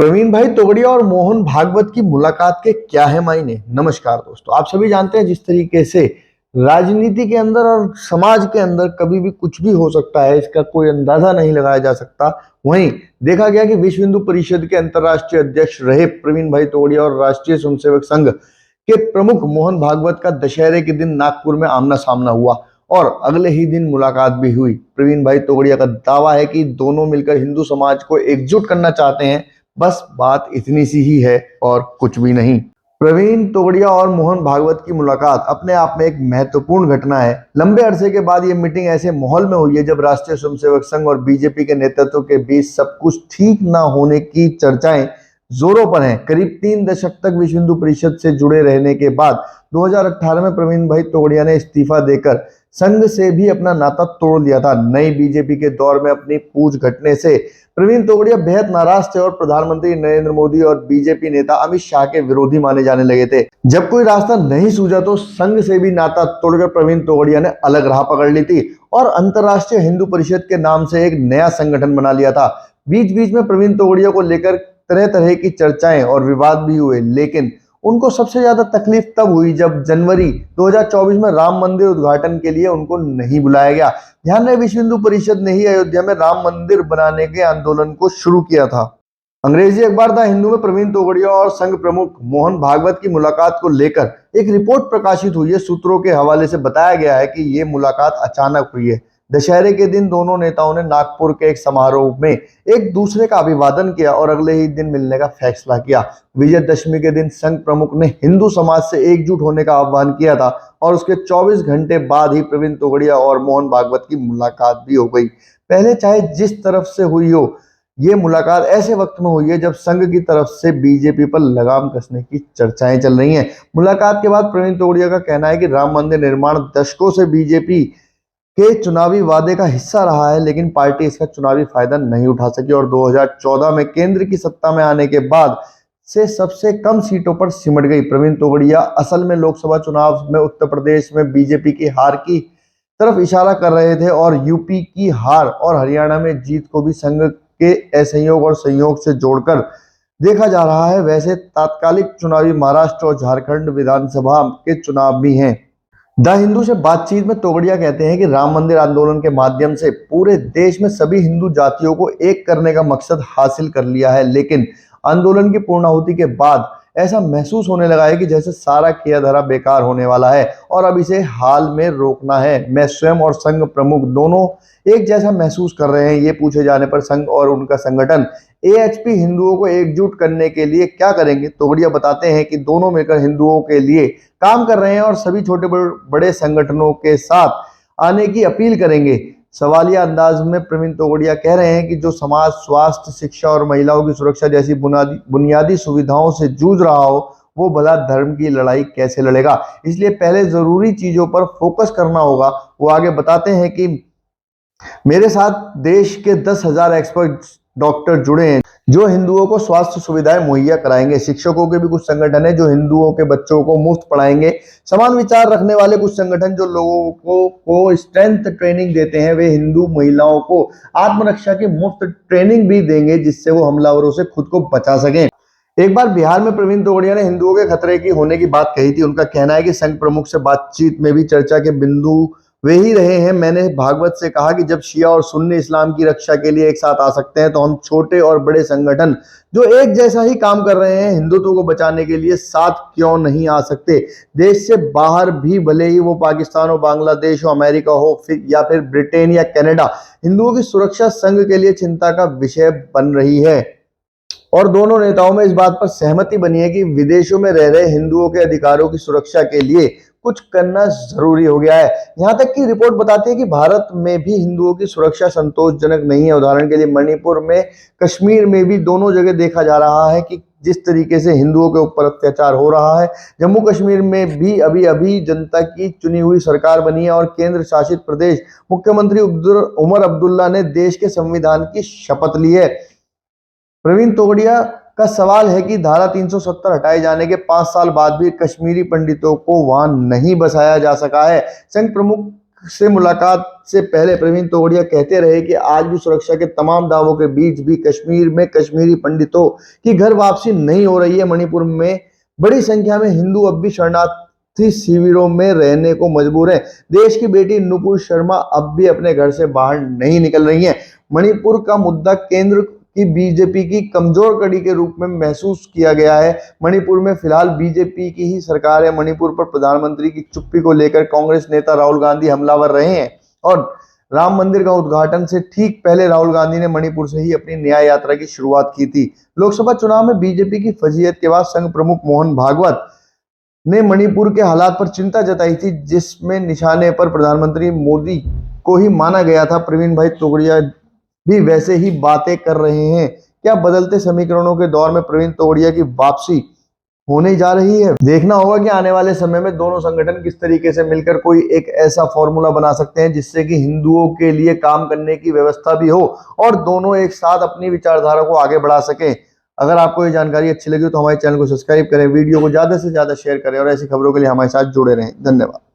प्रवीण भाई तोगड़िया और मोहन भागवत की मुलाकात के क्या है मायने। नमस्कार दोस्तों, आप सभी जानते हैं जिस तरीके से राजनीति के अंदर और समाज के अंदर कभी भी कुछ भी हो सकता है, इसका कोई अंदाजा नहीं लगाया जा सकता। वहीं देखा गया कि विश्व हिंदू परिषद के अंतर्राष्ट्रीय अध्यक्ष रहे प्रवीण भाई तोगड़िया और राष्ट्रीय स्वयंसेवक संघ के प्रमुख मोहन भागवत का दशहरे के दिन नागपुर में आमना सामना हुआ और अगले ही दिन मुलाकात भी हुई। प्रवीण भाई तोगड़िया का दावा है कि दोनों मिलकर हिंदू समाज को एकजुट करना चाहते हैं, बस बात इतनी सी ही है और कुछ भी नहीं। प्रवीण तोगड़िया और मोहन भागवत की मुलाकात अपने आप में एक महत्वपूर्ण घटना है। लंबे अरसे के बाद ये मीटिंग ऐसे माहौल में हुई है जब राष्ट्रीय स्वयंसेवक संघ और बीजेपी के नेतृत्व के बीच सब कुछ ठीक ना होने की चर्चाएं जोरों पर हैं। करीब 3 दशक तक विश्व हिंदू परिषद से जुड़े रहने के बाद 2018 में प्रवीण भाई तोगड़िया ने इस्तीफा देकर संघ से भी अपना नाता तोड़ लिया था। नई बीजेपी के दौर में अपनी पूछ घटने से प्रवीण तोगड़िया बेहद नाराज थे और प्रधानमंत्री नरेंद्र मोदी और बीजेपी नेता अमित शाह के विरोधी माने जाने लगे थे। जब कोई रास्ता नहीं सूझा तो संघ से भी नाता तोड़कर प्रवीण तोगड़िया ने अलग राह पकड़ ली थी और अंतर्राष्ट्रीय हिंदू परिषद के नाम से एक नया संगठन बना लिया था। बीच बीच में प्रवीण तोगड़िया को लेकर तरह तरह की चर्चाएं और विवाद भी हुए, लेकिन उनको सबसे ज्यादा तकलीफ तब हुई जब जनवरी 2024 में राम मंदिर उद्घाटन के लिए उनको नहीं बुलाया गया। ध्यान रहे, विश्व हिंदू परिषद ने ही अयोध्या में राम मंदिर बनाने के आंदोलन को शुरू किया था। अंग्रेजी अखबार द हिंदू में प्रवीण तोगड़िया और संघ प्रमुख मोहन भागवत की मुलाकात को लेकर एक रिपोर्ट प्रकाशित हुई है। सूत्रों के हवाले से बताया गया है कि ये मुलाकात अचानक हुई है। दशहरे के दिन दोनों नेताओं ने नागपुर के एक समारोह में एक दूसरे का अभिवादन किया और अगले ही दिन मिलने का फैसला किया। विजयदशमी के दिन संघ प्रमुख ने हिंदू समाज से एकजुट होने का आह्वान किया था और उसके 24 घंटे बाद ही प्रवीण तोगड़िया और मोहन भागवत की मुलाकात भी हो गई। पहले चाहे जिस तरफ से हुई हो, ये मुलाकात ऐसे वक्त में हुई है जब संघ की तरफ से बीजेपी पर लगाम कसने की चर्चाएं चल रही हैं। मुलाकात के बाद प्रवीण तोगड़िया का कहना है कि राम मंदिर निर्माण दशकों से बीजेपी के चुनावी वादे का हिस्सा रहा है, लेकिन पार्टी इसका चुनावी फायदा नहीं उठा सकी और 2014 में केंद्र की सत्ता में आने के बाद से सबसे कम सीटों पर सिमट गई। प्रवीण तोगड़िया असल में लोकसभा चुनाव में उत्तर प्रदेश में बीजेपी की हार की तरफ इशारा कर रहे थे और यूपी की हार और हरियाणा में जीत को भी संघ के असहयोग और संयोग से जोड़कर देखा जा रहा है। वैसे तात्कालिक चुनावी महाराष्ट्र और झारखंड विधानसभा के चुनाव भी हैं। द हिंदू से बातचीत में तोगड़िया कहते हैं कि राम मंदिर आंदोलन के माध्यम से पूरे देश में सभी हिंदू जातियों को एक करने का मकसद हासिल कर लिया है, लेकिन आंदोलन की पूर्णाहुति के बाद ऐसा महसूस होने लगा है कि जैसे सारा किया धरा बेकार होने वाला है और अब इसे हाल में रोकना है। मैं स्वयं और संघ प्रमुख दोनों एक जैसा महसूस कर रहे हैं। ये पूछे जाने पर संघ और उनका संगठन एएचपी हिंदुओं को एकजुट करने के लिए क्या करेंगे, तोगड़िया बताते हैं कि दोनों मिलकर हिंदुओं के लिए काम कर रहे हैं और सभी छोटे बड़े संगठनों के साथ आने की अपील करेंगे। सवालिया अंदाज में प्रवीण तोगड़िया कह रहे हैं कि जो समाज स्वास्थ्य, शिक्षा और महिलाओं की सुरक्षा जैसी बुनियादी सुविधाओं से जूझ रहा हो, वो भला धर्म की लड़ाई कैसे लड़ेगा। इसलिए पहले जरूरी चीजों पर फोकस करना होगा। वो आगे बताते हैं कि मेरे साथ देश के 10,000 एक्सपर्ट डॉक्टर जुड़े हैं जो हिंदुओं को स्वास्थ्य सुविधाएं मुहैया कराएंगे। शिक्षकों के भी कुछ संगठन है जो हिंदुओं के बच्चों को मुफ्त पढ़ाएंगे। समान विचार रखने वाले कुछ संगठन जो लोगों को स्ट्रेंथ ट्रेनिंग देते हैं, वे हिंदू महिलाओं को आत्मरक्षा की मुफ्त ट्रेनिंग भी देंगे जिससे वो हमलावरों से खुद को बचा सकें। एक बार बिहार में प्रवीण तोगड़िया ने हिंदुओं के खतरे की होने की बात कही थी। उनका कहना है कि संघ प्रमुख से बातचीत में भी चर्चा के बिंदु वे ही रहे हैं। मैंने भागवत से कहा कि जब शिया और सुन्नी इस्लाम की रक्षा के लिए एक साथ आ सकते हैं तो हम छोटे और बड़े संगठन जो एक जैसा ही काम कर रहे हैं हिंदुत्व को बचाने के लिए साथ क्यों नहीं आ सकते। देश से बाहर भी, भले ही वो पाकिस्तान हो, बांग्लादेश हो, अमेरिका हो या फिर ब्रिटेन या कनाडा, हिंदुओं की सुरक्षा संघ के लिए चिंता का विषय बन रही है और दोनों नेताओं में इस बात पर सहमति बनी है कि विदेशों में रह रहे हिंदुओं के अधिकारों की सुरक्षा के लिए कुछ करना जरूरी हो गया है। यहाँ तक कि रिपोर्ट बताती है कि भारत में भी हिंदुओं की सुरक्षा संतोषजनक नहीं है। उदाहरण के लिए मणिपुर में, कश्मीर में भी, दोनों जगह देखा जा रहा है कि जिस तरीके से हिंदुओं के ऊपर अत्याचार हो रहा है। जम्मू कश्मीर में भी अभी अभी जनता की चुनी हुई सरकार बनी है और केंद्र शासित प्रदेश मुख्यमंत्री उमर अब्दुल्ला ने देश के संविधान की शपथ ली है। प्रवीण तोगड़िया का सवाल है कि धारा 370 हटाए जाने के 5 साल बाद भी कश्मीरी पंडितों को वहां नहीं बसाया जा सका है। संघ प्रमुख से मुलाकात से पहले प्रवीण तोगड़िया कहते रहे कि आज भी सुरक्षा के तमाम दावों के बीच भी कश्मीर में कश्मीरी पंडितों की घर वापसी नहीं हो रही है। मणिपुर में बड़ी संख्या में हिंदू अब भी शरणार्थी शिविरों में रहने को मजबूर हैं। देश की बेटी नुपुर शर्मा अब भी अपने घर से बाहर नहीं निकल रही हैं। मणिपुर का मुद्दा केंद्र की बीजेपी की कमजोर कड़ी के रूप में महसूस किया गया है। मणिपुर में फिलहाल बीजेपी की ही सरकार है। मणिपुर पर प्रधानमंत्री की चुप्पी को लेकर कांग्रेस नेता राहुल गांधी हमलावर रहे हैं और राम मंदिर का उद्घाटन से ठीक पहले राहुल गांधी ने मणिपुर से ही अपनी न्याय यात्रा की शुरुआत की थी। लोकसभा चुनाव में बीजेपी की फजीयत के बाद संघ प्रमुख मोहन भागवत ने मणिपुर के हालात पर चिंता जताई थी, जिसमें निशाने पर प्रधानमंत्री मोदी को ही माना गया था। प्रवीण भाई तोगड़िया भी वैसे ही बातें कर रहे हैं। क्या बदलते समीकरणों के दौर में प्रवीण तोगड़िया की वापसी होने जा रही है? देखना होगा कि आने वाले समय में दोनों संगठन किस तरीके से मिलकर कोई एक ऐसा फॉर्मूला बना सकते हैं जिससे कि हिंदुओं के लिए काम करने की व्यवस्था भी हो और दोनों एक साथ अपनी विचारधारा को आगे बढ़ा सकें। अगर आपको ये जानकारी अच्छी लगी तो हमारे चैनल को सब्सक्राइब करें, वीडियो को ज्यादा से ज्यादा शेयर करें और ऐसी खबरों के लिए हमारे साथ जुड़े रहें। धन्यवाद।